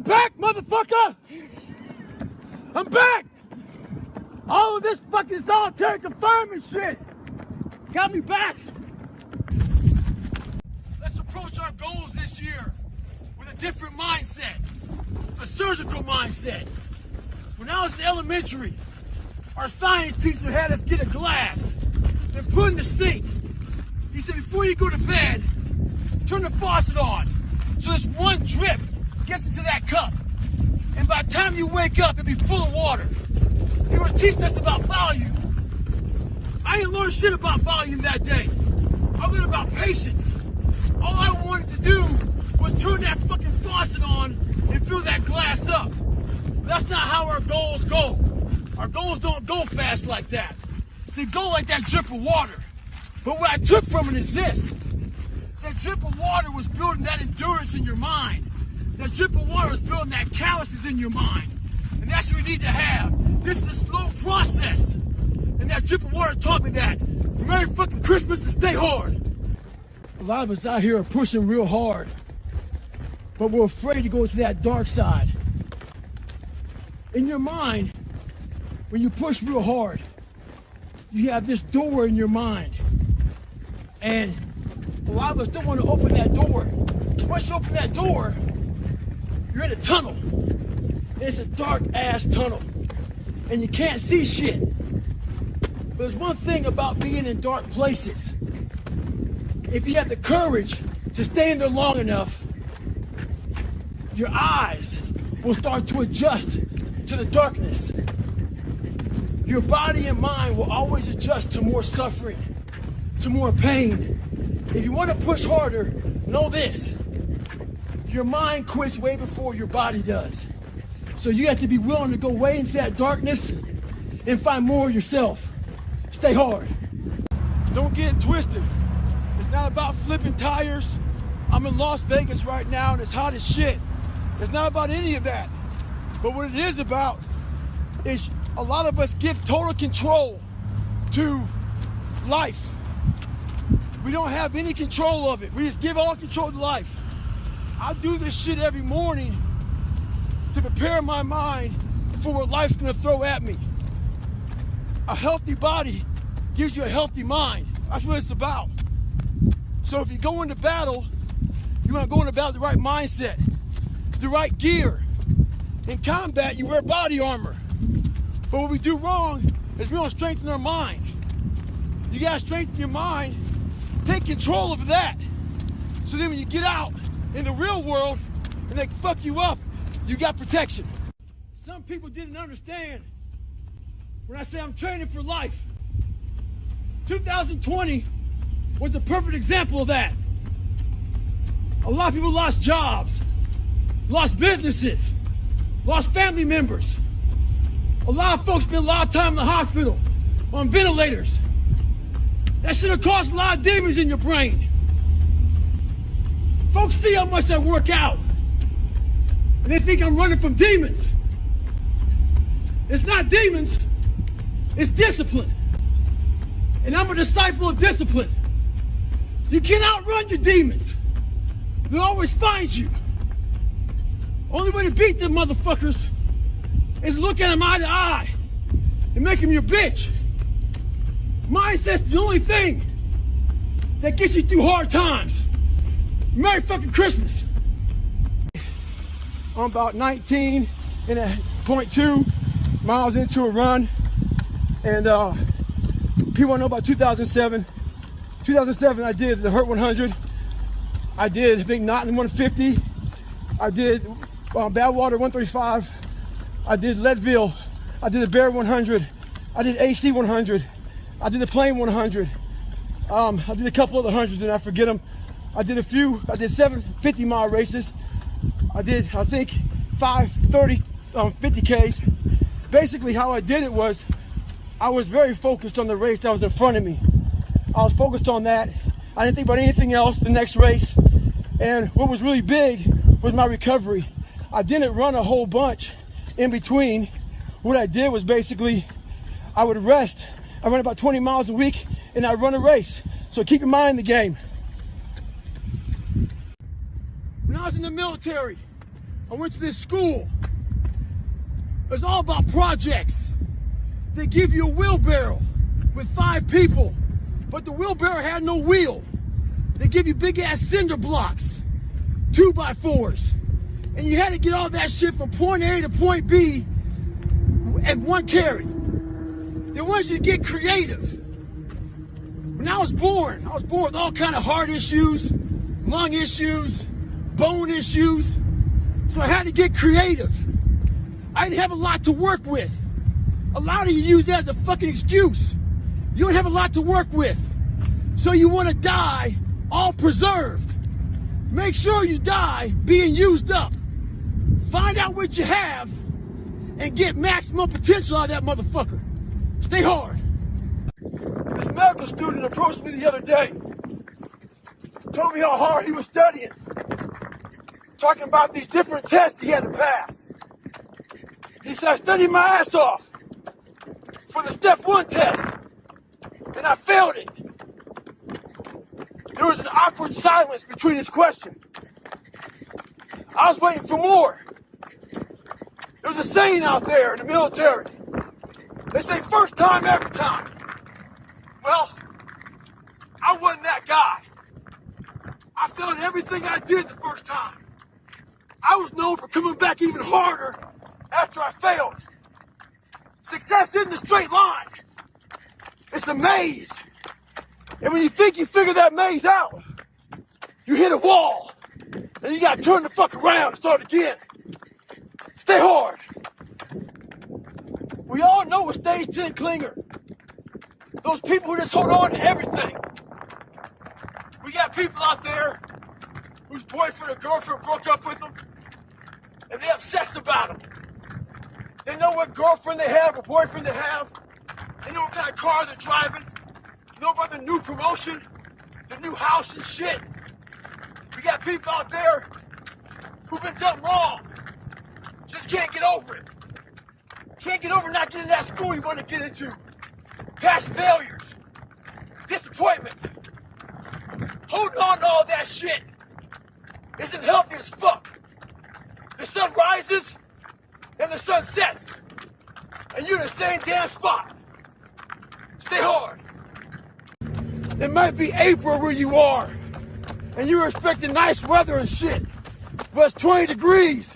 I'm back, motherfucker! I'm back! All of this fucking solitary confinement shit got me back. Let's approach our goals this year with a different mindset, a surgical mindset. When I was in elementary, our science teacher had us get a glass and put in the sink. He said, before you go to bed, turn the faucet on so this one drip gets into that cup. And by the time you wake up, it'll be full of water. He was teaching us about volume. I didn't learn shit about volume that day. I learned about patience. All I wanted to do was turn that fucking faucet on and fill that glass up. But that's not how our goals go. Our goals don't go fast like that. They go like that drip of water. But what I took from it is this. That drip of water was building that endurance in your mind. That drip of water was building that calluses in your mind. And that's what we need to have. This is a slow process. And that drip of water taught me that. Merry fucking Christmas and stay hard. A lot of us out here are pushing real hard. But we're afraid to go to that dark side. In your mind, when you push real hard, you have this door in your mind. And a lot of us don't want to open that door. Once you open that door, you're in a tunnel. It's a dark ass tunnel. And you can't see shit. But there's one thing about being in dark places. If you have the courage to stay in there long enough, your eyes will start to adjust to the darkness. Your body and mind will always adjust to more suffering, to more pain. If you want to push harder, know this. Your mind quits way before your body does. So you have to be willing to go way into that darkness and find more of yourself. Stay hard. Don't get it twisted. It's not about flipping tires. I'm in Las Vegas right now and it's hot as shit. It's not about any of that. But what it is about is a lot of us give total control to life. We don't have any control of it. We just give all control to life. I do this shit every morning to prepare my mind for what life's gonna throw at me. A healthy body gives you a healthy mind. That's what it's about. So if you go into battle, you wanna go into battle with the right mindset, the right gear. In combat, you wear body armor. But what we do wrong is we don't strengthen our minds. You gotta strengthen your mind, take control of that. So then when you get out in the real world and they fuck you up, you got protection. Some people didn't understand when I say I'm training for life. 2020 was the perfect example of that. A lot of people lost jobs, lost businesses, lost family members. A lot of folks spent a lot of time in the hospital on ventilators. That should have caused a lot of demons in your brain. Folks see how much I work out, and they think I'm running from demons. It's not demons, it's discipline. And I'm a disciple of discipline. You can't outrun your demons. They'll always find you. Only way to beat them motherfuckers is look at them eye to eye and make them your bitch. Mindset's the only thing that gets you through hard times. Merry fucking Christmas. I'm about 19.2 miles into a run, and people want to know about 2007. 2007, I did the Hurt 100. I did Big Knot in 150. I did Badwater 135. I did Leadville. I did the Bear 100. I did AC 100. I did the Plain 100. I did a couple of the hundreds and I forget them. I did a few. I did 7 50-mile races. I did, I think, 5 30 50Ks. Basically, how I did it was I was very focused on the race that was in front of me. I was focused on that. I didn't think about anything else the next race. And what was really big was my recovery. I didn't run a whole bunch in between. What I did was basically I would rest. I run about 20 miles a week and I run a race. So keep your mind in the game. When I was in the military, I went to this school. It was all about projects. They give you a wheelbarrow with 5 people, but the wheelbarrow had no wheel. They give you big ass cinder blocks, 2x4s, and you had to get all that shit from point A to point B at one carry. They wanted you to get creative. When I was born with all kind of heart issues, lung issues, bone issues, so I had to get creative. I didn't have a lot to work with. A lot of you use that as a fucking excuse. You don't have a lot to work with. So you want to die all preserved. Make sure you die being used up. Find out what you have and get maximum potential out of that motherfucker. Stay hard. This medical student approached me the other day. Told me how hard he was studying. Talking about these different tests he had to pass. He said, I studied my ass off for the step 1 test, and I failed it. There was an awkward silence between his question. I was waiting for more. There's a saying out there in the military. They say first time, every time. Well, I wasn't that guy. I failed everything I did the first time. I was known for coming back even harder after I failed. Success isn't a straight line. It's a maze. And when you think you figure that maze out, you hit a wall. And you gotta turn the fuck around and start again. Stay hard. We all know a stage 10 clinger. Those people who just hold on to everything. We got people out there whose boyfriend or girlfriend broke up with them, and they obsess about them. They know what girlfriend they have or boyfriend they have. They know what kind of car they're driving. They know about the new promotion, the new house and shit. We got people out there who've been done wrong. Just can't get over it. Can't get over not getting that school you want to get into. Past failures. Disappointments. Holding on to all that shit isn't healthy as fuck. The sun rises and the sun sets. And you're in the same damn spot. Stay hard. It might be April where you are, and you're expecting nice weather and shit, but it's 20 degrees.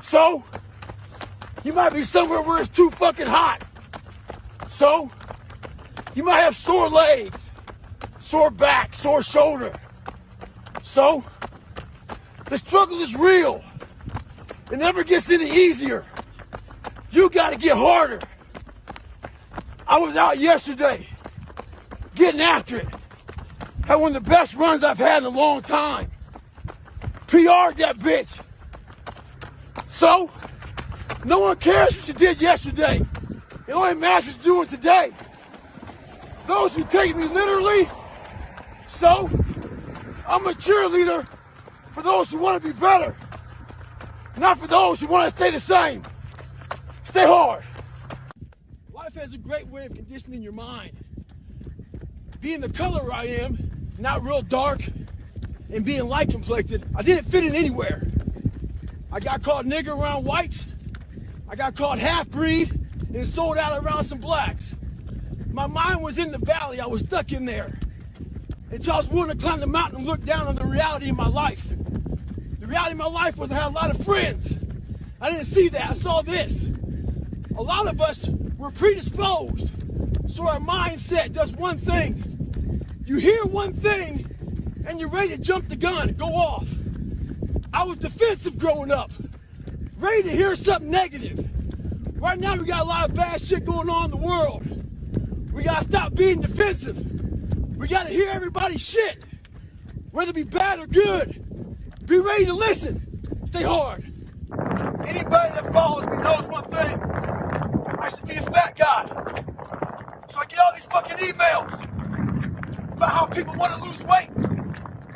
So, you might be somewhere where it's too fucking hot. So, you might have sore legs, sore back, sore shoulder. So, the struggle is real. It never gets any easier. You gotta get harder. I was out yesterday, getting after it. Had one of the best runs I've had in a long time. PR'd that bitch. So, no one cares what you did yesterday. It only matters what you're doing today. Those who take me literally, so I'm a cheerleader for those who want to be better, not for those who want to stay the same. Stay hard. Life has a great way of conditioning your mind. Being the color I am, not real dark, and being light complected, I didn't fit in anywhere. I got called nigger around whites. I got called half-breed and sold out around some blacks. My mind was in the valley. I was stuck in there until I was willing to climb the mountain and look down on the reality of my life. The reality of my life was I had a lot of friends. I didn't see that. I saw this. A lot of us were predisposed, so our mindset does one thing. You hear one thing, and you're ready to jump the gun and go off. I was defensive growing up, ready to hear something negative. Right now, we got a lot of bad shit going on in the world. We gotta stop being defensive. We gotta hear everybody's shit, whether it be bad or good. Be ready to listen. Stay hard. Anybody that follows me knows one thing. I used to be a fat guy. So I get all these fucking emails about how people want to lose weight.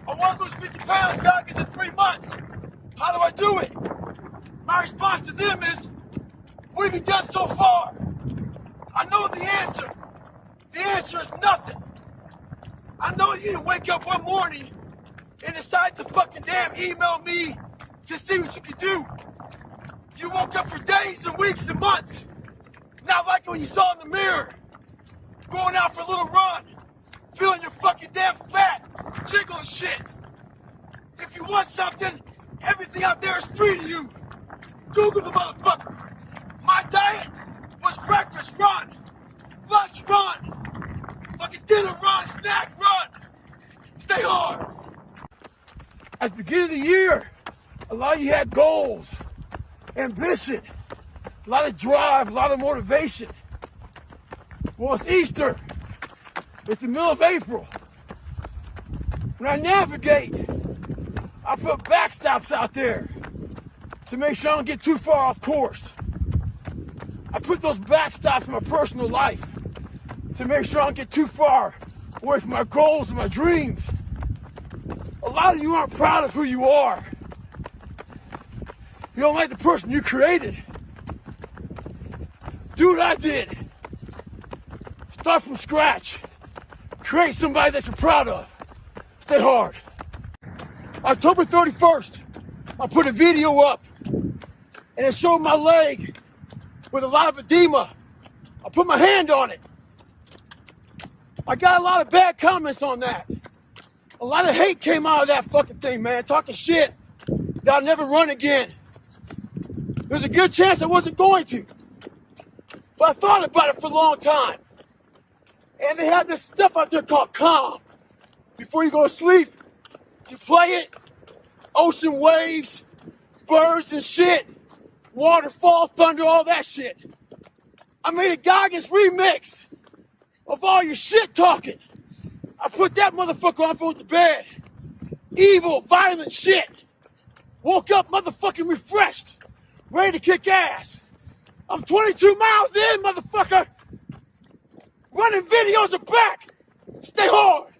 I want to lose 50 pounds, Goggings, in 3 months. How do I do it? My response to them is, what have you done so far? I know the answer. The answer is nothing. I know you didn't wake up one morning and decide to fucking damn email me to see what you can do. You woke up for days and weeks and months, not like when you saw in the mirror, going out for a little run, feeling your fucking damn fat, jiggling shit. If you want something, everything out there is free to you. Google the motherfucker. My diet was breakfast run, lunch run, fucking dinner run, snack run. Stay hard. At the beginning of the year, a lot of you had goals, ambition, a lot of drive, a lot of motivation. Well, it's Easter. It's the middle of April. When I navigate, I put backstops out there to make sure I don't get too far off course. I put those backstops in my personal life to make sure I don't get too far away from my goals and my dreams. A lot of you aren't proud of who you are. You don't like the person you created. Do what I did. Start from scratch. Create somebody that you're proud of. Stay hard. October 31st, I put a video up and it showed my leg with a lot of edema. I put my hand on it. I got a lot of bad comments on that. A lot of hate came out of that fucking thing, man. Talking shit that I'll never run again. There's a good chance I wasn't going to. But I thought about it for a long time. And they had this stuff out there called Calm. Before you go to sleep, you play it. Ocean waves, birds and shit, waterfall, thunder, all that shit. I made a Goggings remix of all your shit talking. I put that motherfucker on before I went to bed. Evil, violent shit. Woke up motherfucking refreshed, ready to kick ass. I'm 22 miles in, motherfucker. Running videos are back. Stay hard.